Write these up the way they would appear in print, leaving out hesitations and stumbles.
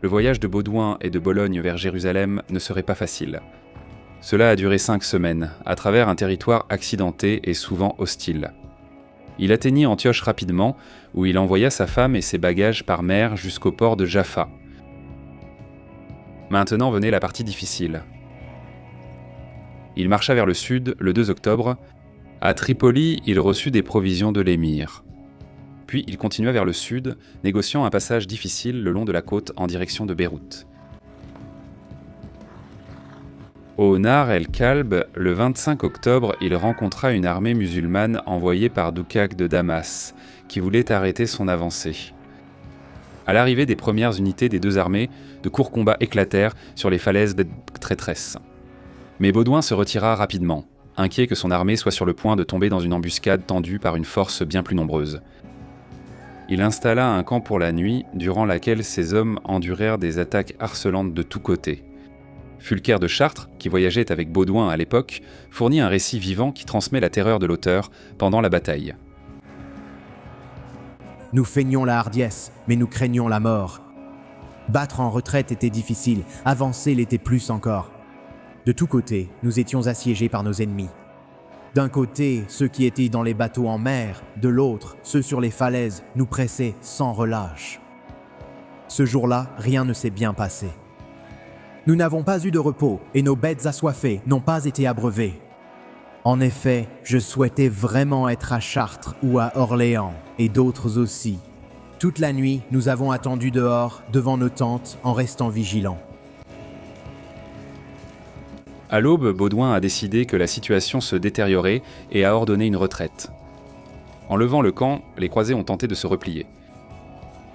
le voyage de Baudouin et de Bologne vers Jérusalem ne serait pas facile. Cela a duré 5 semaines, à travers un territoire accidenté et souvent hostile. Il atteignit Antioche rapidement, où il envoya sa femme et ses bagages par mer jusqu'au port de Jaffa. Maintenant venait la partie difficile. Il marcha vers le sud le 2 octobre. À Tripoli, il reçut des provisions de l'émir. Puis il continua vers le sud, négociant un passage difficile le long de la côte en direction de Beyrouth. Au Nahr el-Kalb, le 25 octobre, il rencontra une armée musulmane envoyée par Doukak de Damas, qui voulait arrêter son avancée. À l'arrivée des premières unités des deux armées, de courts combats éclatèrent sur les falaises des traîtresses. Mais Baudouin se retira rapidement, inquiet que son armée soit sur le point de tomber dans une embuscade tendue par une force bien plus nombreuse. Il installa un camp pour la nuit, durant laquelle ses hommes endurèrent des attaques harcelantes de tous côtés. Fulker de Chartres, qui voyageait avec Baudouin à l'époque, fournit un récit vivant qui transmet la terreur de l'auteur pendant la bataille. Nous feignions la hardiesse, mais nous craignions la mort. Battre en retraite était difficile, avancer l'était plus encore. De tous côtés, nous étions assiégés par nos ennemis. D'un côté, ceux qui étaient dans les bateaux en mer, de l'autre, ceux sur les falaises, nous pressaient sans relâche. Ce jour-là, rien ne s'est bien passé. Nous n'avons pas eu de repos et nos bêtes assoiffées n'ont pas été abreuvées. En effet, je souhaitais vraiment être à Chartres ou à Orléans, et d'autres aussi. Toute la nuit, nous avons attendu dehors, devant nos tentes, en restant vigilants. À l'aube, Baudouin a décidé que la situation se détériorait et a ordonné une retraite. En levant le camp, les croisés ont tenté de se replier.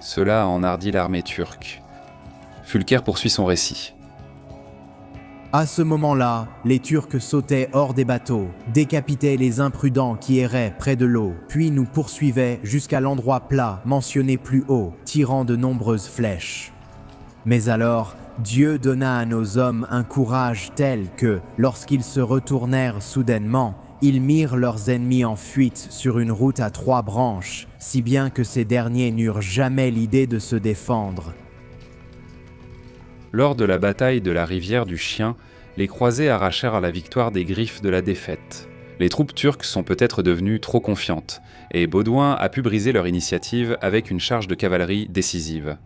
Cela a enhardi l'armée turque. Fulker poursuit son récit. À ce moment-là, les Turcs sautaient hors des bateaux, décapitaient les imprudents qui erraient près de l'eau, puis nous poursuivaient jusqu'à l'endroit plat mentionné plus haut, tirant de nombreuses flèches. Mais alors, Dieu donna à nos hommes un courage tel que, lorsqu'ils se retournèrent soudainement, ils mirent leurs ennemis en fuite sur une route à 3 branches, si bien que ces derniers n'eurent jamais l'idée de se défendre. Lors de la bataille de la rivière du Chien, les croisés arrachèrent la victoire des griffes de la défaite. Les troupes turques sont peut-être devenues trop confiantes, et Baudouin a pu briser leur initiative avec une charge de cavalerie décisive.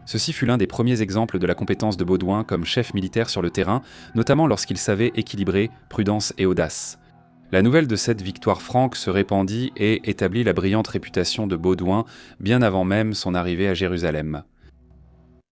Ceci fut l'un des premiers exemples de la compétence de Baudouin comme chef militaire sur le terrain, notamment lorsqu'il savait équilibrer prudence et audace. La nouvelle de cette victoire franque se répandit et établit la brillante réputation de Baudouin bien avant même son arrivée à Jérusalem.